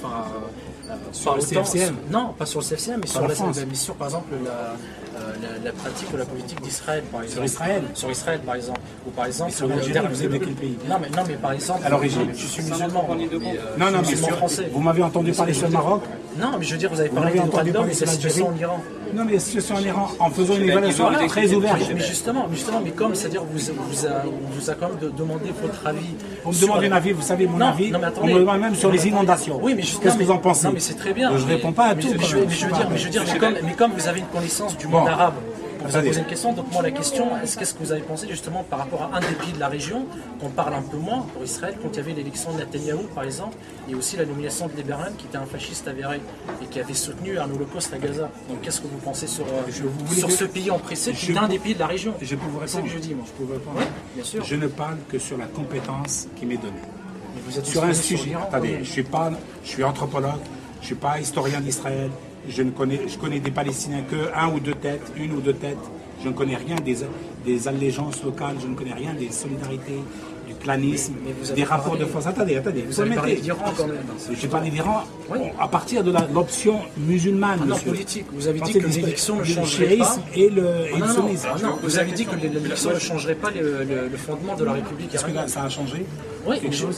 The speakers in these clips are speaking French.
enfin, sur le CFCM. Non, pas sur le CFCM, mais sur mais sur par exemple la pratique ou la politique d'Israël, par exemple. Sur Israël, par exemple. Ou par exemple. Sur l'Algérie, vous êtes de quel pays? Non, mais par exemple. À l'origine. Je suis musulman. Non, mais français. Vous m'avez entendu parler sur le Maroc? Non, mais je veux dire, vous avez parlé des droits de l'homme et de la situation en Iran. Non, mais la situation en Iran, en faisant une évaluation très ouverte. Mais justement, comme, c'est-à-dire, vous a quand même demandé votre avis. On me demande un avis, vous savez, mon avis, on me demande même sur les inondations. Oui, mais qu'est-ce que vous en pensez? Non, mais c'est très bien. Je ne réponds pas à tout. Je veux dire, mais comme vous avez une connaissance du monde arabe, vous avez posé une question, donc moi la question, qu'est-ce que vous avez pensé justement par rapport à un des pays de la région, qu'on parle un peu moins pour Israël, quand il y avait l'élection de Netanyahou par exemple, et aussi la nomination de Lieberman qui était un fasciste avéré et qui avait soutenu un holocauste à Gaza. Donc qu'est-ce que vous pensez sur ce pays en précédent, qui est un des pays de la région? Je peux vous répondre. C'est ce que je dis moi. Je peux vous répondre. Oui, bien sûr. Je ne parle que sur la compétence qui m'est donnée. Mais vous êtes sur un sujet. Attendez, je suis anthropologue, je ne suis pas historien d'Israël. Je connais des Palestiniens que une ou deux têtes. Je ne connais rien des allégeances locales, je ne connais rien des solidarités, du clanisme, des rapports de force. Attendez. Vous avez parlé d'Iran quand même. J'ai parlé d'Iran à partir de l'option musulmane. Non, politique. Vous avez dit que l'élection ne changerait pas. Et le sionisme. Non, vous avez dit que l'élection ne changerait pas le fondement de la République. Est-ce que ça a changé? Oui,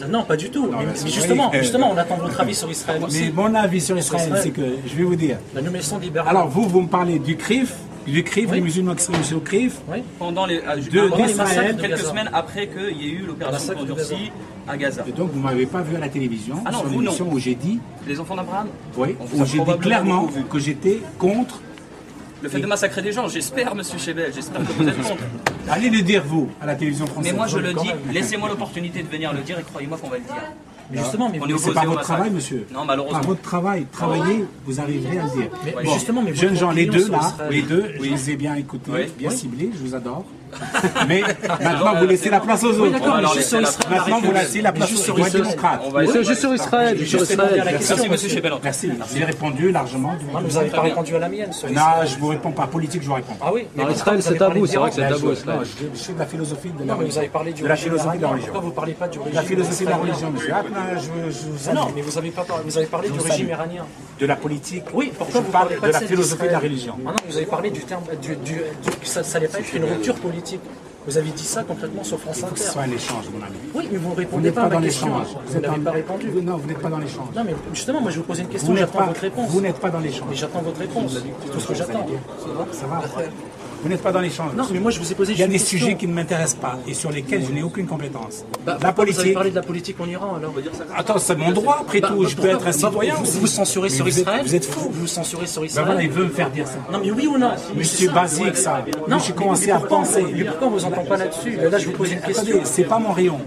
non, pas du tout. Mais justement, on attend votre avis sur Israël aussi. Mais mon avis sur Israël, c'est que, je vais vous dire. La nomination de Lieberman. Alors vous me parlez du CRIF, les musulmans qui sont au CRIF, pendant les d'Israël, quelques semaines après qu'il y ait eu l'opération Condorcet à Gaza. Et donc vous ne m'avez pas vu à la télévision, sur l'émission où j'ai dit, les enfants d'Abraham, où j'ai dit clairement que j'étais contre le fait de massacrer des gens. J'espère, monsieur Chebel, j'espère que vous êtes contre. Allez le dire vous, à la télévision française. Mais moi je le dis, laissez-moi l'opportunité de venir le dire et croyez-moi qu'on va le dire. Mais justement, c'est pas votre travail, monsieur. Non, malheureusement. Par votre travail, travaillez, vous arriverez à le dire. Mais justement, jeunes gens, les deux là, je les ai bien écoutés, bien ciblés, je vous adore. Mais maintenant, vous laissez la place aux autres. Maintenant, vous laissez la place aux démocrates. Juste sur Israël. Merci, monsieur Chebel. Merci. J'ai répondu largement. Vous n'avez pas répondu à la mienne. Non, je ne vous réponds pas. Politique, je vous réponds pas. Ah oui. Non, Israël, c'est tabou. C'est vrai que c'est tabou. Je suis de la philosophie de la religion. Vous avez parlé de la philosophie de la religion. Pourquoi vous ne parlez pas du régime? La philosophie de la religion, monsieur. Non, mais vous avez parlé du régime iranien. De la politique. Oui, pourquoi vous parlez pas de la philosophie de la religion? Ah non, vous avez parlé du terme que ça n'allait pas être une rupture politique. Vous avez dit ça concrètement sur France Inter. Il faut que ce soit un échange, mon ami. Oui, mais vous ne répondez pas à ma question. Vous n'avez pas répondu. Non, vous n'êtes pas dans l'échange. Non, mais justement, moi je vous pose une question, j'attends votre réponse. Vous n'êtes pas dans l'échange. Mais j'attends votre réponse. C'est tout ce que j'attends. Ça va. Vous n'êtes pas dans l'échange. Non, mais moi je vous ai posé Il y a des sujets qui ne m'intéressent pas et sur lesquels je n'ai aucune compétence. La politique. Vous avez parlé de la politique en Iran alors? Attends, c'est mon droit après tout. Je peux être un citoyen. Vous vous censurez sur Israël? Vous êtes fou. Vous vous censurez sur Israël? Voilà, il veut me faire dire ça. Non, mais oui ou non? Monsieur basique, ça. Non, j'ai commencé à penser. Mais pourquoi on vous entend pas là-dessus? Là, je vous pose une question. C'est pas mon rayon.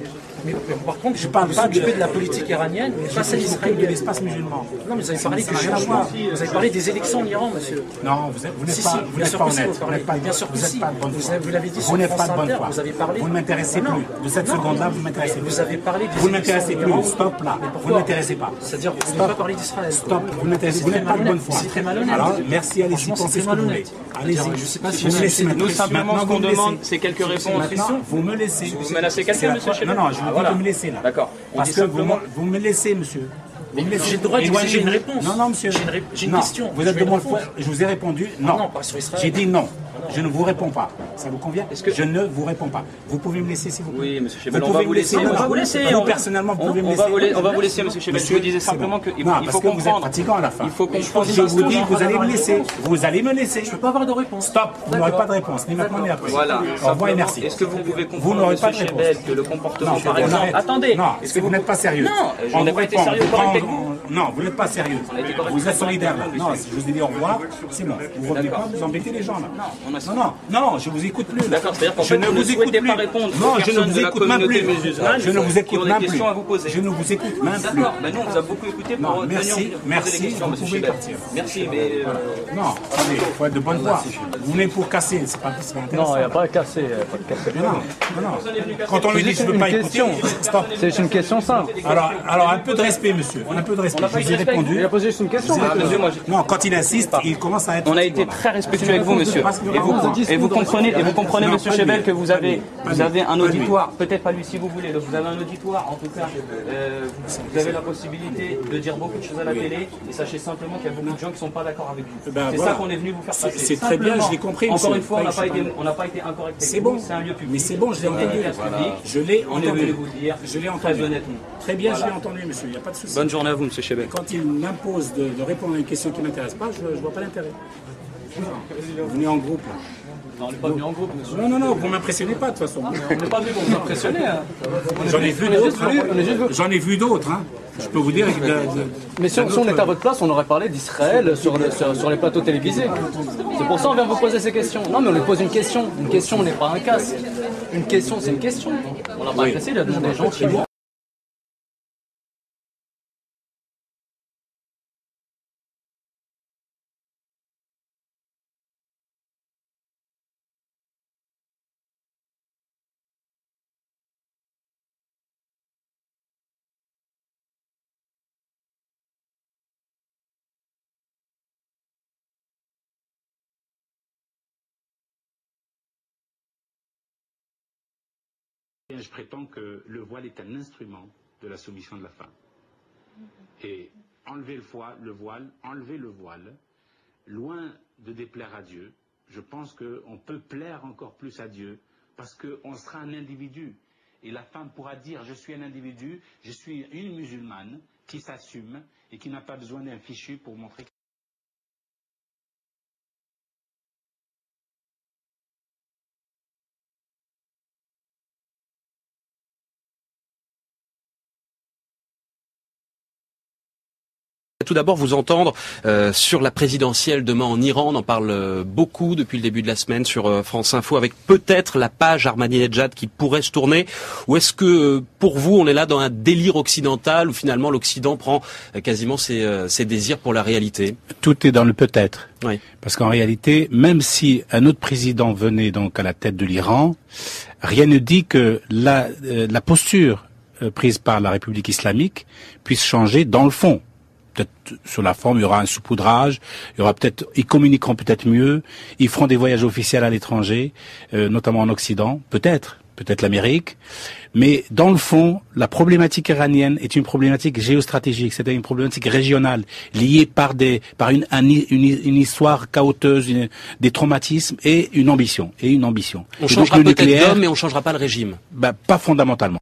Mais par contre, je parle pas de la politique iranienne, mais pas celle israélienne. De l'espace musulman. Non, mais vous avez parlé du changement. Vous avez parlé des élections en Iran, monsieur. Non, vous n'êtes pas honnête. Bien sûr que si. Vous l'avez dit sur Vous n'êtes France pas de bonne Inter. foi. Vous avez parlé. Vous ne m'intéressez plus. De cette seconde-là, vous ne m'intéressez plus. Vous avez parlé des Vous ne m'intéressez plus. Stop là. Vous ne m'intéressez pas. C'est-à-dire, vous n'avez pas parlé d'Israël. Stop. Vous n'êtes pas de bonne foi. C'est très malhonnête. Alors, merci, allez-y, pensez ce que vous voulez. Allez-y. Je ne sais pas si vous me laissez maintenant. Nous, simplement, ce qu'on demande, c'est quelques réponses. Maintenant, vous me laissez. Vous menacez quelqu'un, monsieur Chebel? Non, je vous dis de me laisser là. D'accord. Parce que vous me laissez, monsieur. Mais j'ai le droit d'exiger une réponse. Non, monsieur. J'ai une question. Vous êtes de bonne foi. Je vous ai répondu non. Non, pas sur Israël. J'ai dit non. Je ne vous réponds pas. Ça vous convient? Je ne vous réponds pas. Vous pouvez me laisser, s'il vous plaît. Oui, monsieur Chebel, on va vous laisser. On va vous laisser. Vous, personnellement, vous pouvez me laisser. On va vous laisser, monsieur Chebel. Je vous disais simplement qu'il faut comprendre. Vous êtes fatigant à la fin. Il faut comprendre. Je vous dis, vous allez me laisser. Vous allez me laisser. Je ne peux pas avoir de réponse. Stop. Vous n'aurez pas de réponse, ni maintenant ni après. Voilà. Au revoir et merci. Est-ce que vous pouvez comprendre, monsieur Chebel, que le comportement, par exemple... Attendez. Non, est-ce que vous n'êtes pas sérieux? Non, on n'a pas été sérieux avec vous. Non, vous n'êtes pas sérieux. Vous êtes solidaire là. Non, je vous ai dit au revoir. C'est bon. Vous revenez pas, vous embêtez les gens là. Non, je vous écoute plus. D'accord, c'est-à-dire qu'en fait, vous ne souhaitez pas répondre aux personnes de la communauté musulmane qui ont des questions à vous poser. Je ne vous écoute même plus. D'accord, mais nous, on vous a beaucoup écouté pour venir poser des questions, monsieur Chebel. Merci, mais... Non, attendez, il faut être de bonne foi. Vous venez pour casser, c'est pas intéressant. Non, il n'y a pas à casser. Quand on lui dit que je ne veux pas écouter, stop. C'est une question simple. Alors, un peu de respect, monsieur. Un peu de respect. On n'a pas eu de respect. Il a posé juste une question. Non, quand il insiste, il commence à être... On a été très respectueux avec vous, monsieur. Et vous comprenez, monsieur Chebel, que vous avez un auditoire, peut-être pas lui si vous voulez, vous avez un auditoire, en tout cas, vous avez la possibilité de dire beaucoup de choses à la télé, et sachez simplement qu'il y a beaucoup de gens qui ne sont pas d'accord avec vous. C'est ça qu'on est venu vous faire passer. C'est très bien, je l'ai compris. Encore une fois, on n'a pas été incorrect. C'est bon, c'est un lieu public. mais c'est bon, je l'ai entendu. Je l'ai On est venu vous dire, je l'ai entendu. très honnêtement. Très bien, je l'ai entendu, monsieur, il n'y a pas de souci. Bonne journée à vous, monsieur Chebel. Quand il m'impose de répondre à une question qui ne m'intéresse pas, je ne vois pas l'intérêt. Vous venez en groupe, là. Non, on n'est pas venu en groupe, monsieur. Non, vous ne m'impressionnez pas, de toute façon. On n'est pas venu pour vous impressionner. J'en ai vu d'autres. J'en ai vu d'autres. Je peux vous dire... Mais si on était à votre place, on aurait parlé d'Israël sur les plateaux télévisés. C'est pour ça qu'on vient vous poser ces questions. Non, mais on lui pose une question. Une question n'est pas un casse. Une question, c'est une question. On n'a pas agressé, il a demandé gentiment. Je prétends que le voile est un instrument de la soumission de la femme. Et enlever le voile, loin de déplaire à Dieu, je pense qu'on peut plaire encore plus à Dieu parce qu'on sera un individu. Et la femme pourra dire, je suis un individu, je suis une musulmane qui s'assume et qui n'a pas besoin d'un fichu pour montrer que... Tout d'abord vous entendre sur la présidentielle demain en Iran. On en parle beaucoup depuis le début de la semaine sur France Info, avec peut-être la page Ahmadinejad qui pourrait se tourner. Ou est-ce que pour vous on est là dans un délire occidental où finalement l'Occident prend quasiment ses désirs pour la réalité? Tout est dans le peut-être. Oui. Parce qu'en réalité, même si un autre président venait donc à la tête de l'Iran, rien ne dit que la posture prise par la République islamique puisse changer dans le fond. Peut-être sur la forme, il y aura un saupoudrage, ils communiqueront peut-être mieux, ils feront des voyages officiels à l'étranger, notamment en Occident, peut-être l'Amérique. Mais dans le fond, la problématique iranienne est une problématique géostratégique, c'est-à-dire une problématique régionale, liée par une histoire chaoteuse, des traumatismes et une ambition. On changera peut-être d'homme, mais on changera pas le régime. Pas fondamentalement.